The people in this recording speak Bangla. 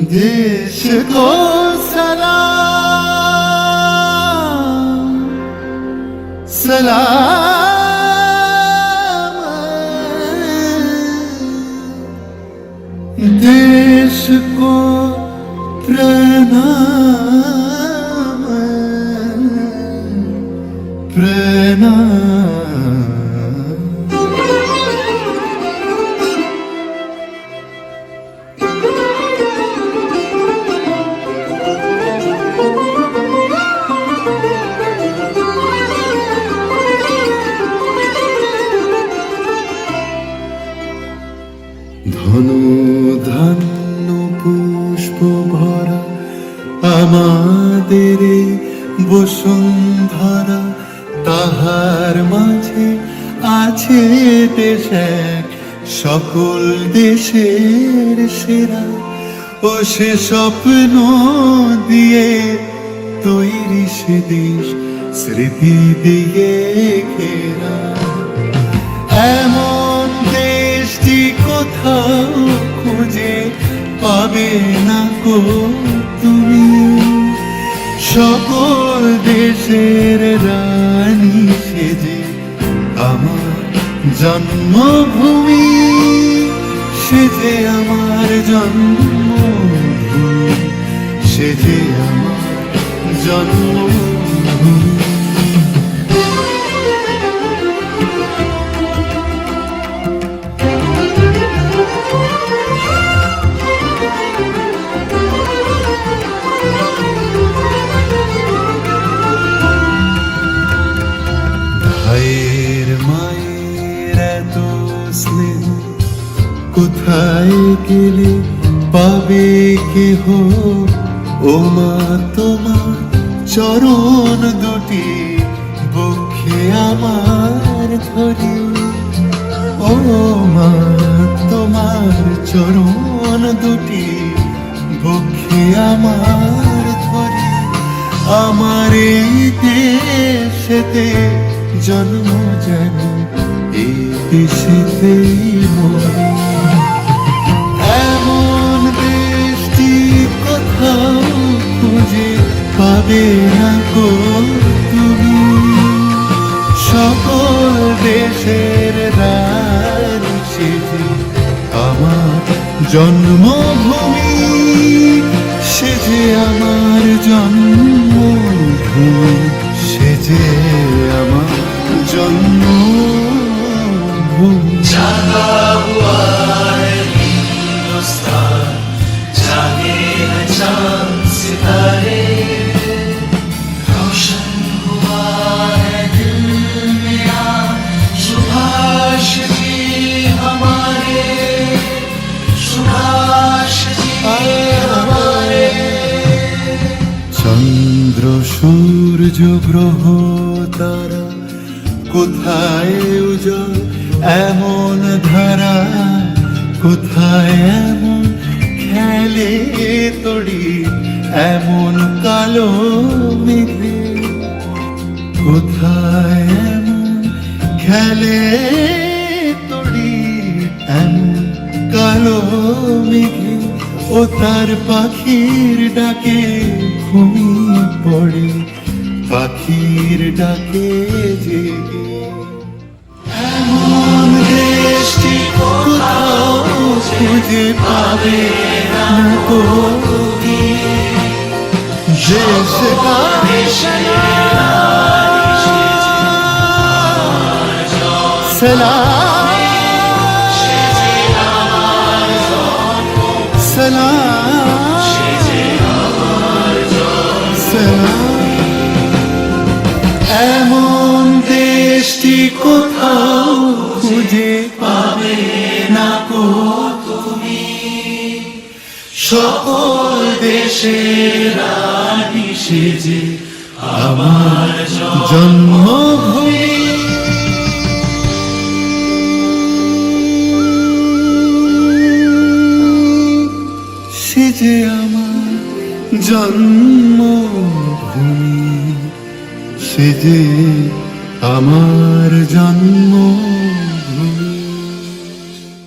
देश को सलाम सलाम, देश को प्रणाम प्रणाम। ধনু ধান্য পুষ্প ভরা আমাদের বসুন্ধরা, তাহার মাঝে আছে দেশ এক সকল দেশের সেরা। ও সে স্বপ্ন দিয়ে তৈরি সে দেশ স্মৃতি দিয়ে ঘেরা। এমন দেশটি কোথাও খুঁজে পাবে না গো তুমি, সকল দেশের রানী সেজে আমার জন্মভূমি, সেজে আমার জন্মভূমি, সেজে আমার জন্মভূমি। ভাইয়ের মায়ের এত স্নেহ কোথায় গেলে পাবে কেহ, ও মা তোমার চরণ দুটি বক্ষে আমার ধরি। ও মা তোমার চরণ দুটি বক্ষে আমার ধরি। আমার এই দেশেতে জন্ম যেন এই দেশেতেই মরি। এমন দেশটি কোথাও খুঁজে পাবে না গো তুমি, সকল দেশের রানী সেজে আমার জন্মভূমি, সেজে আমার জন্মভূমি, সেজে আমার জন্মভূমি। जागा हुआ है हिंदुस्तान, जागे हैं चांद सितारे, रोशन हुआ है दिल में आज सुभाष जी हमारे, सुभाष जी हमारे। চন্দ্র সূর্য গ্রহ তারা কোথায় উজ্জ্বল এমন ধারা, কোথায় এমন খেলে তড়ি এমন কালো মেঘে, কোথায় এমন খেলে তড়ি এমন কালো মেঘে। ও তার পাখির ডাকে ঘুমিয়ে পড়ে, পাখির ডাকে জেগে। এমন দেশটি কোথাও খুঁজে পাবে না গো তুমি, দেশ का सलाम सलाम सलाम। এমন দেশটি কোথাও খুঁজে পাবে না গো তুমি, সকল দেশের রানী সেজে আমার জন্মভূমি, সেজে আমার জন্মভূমি, সেজে আমার জন্ম।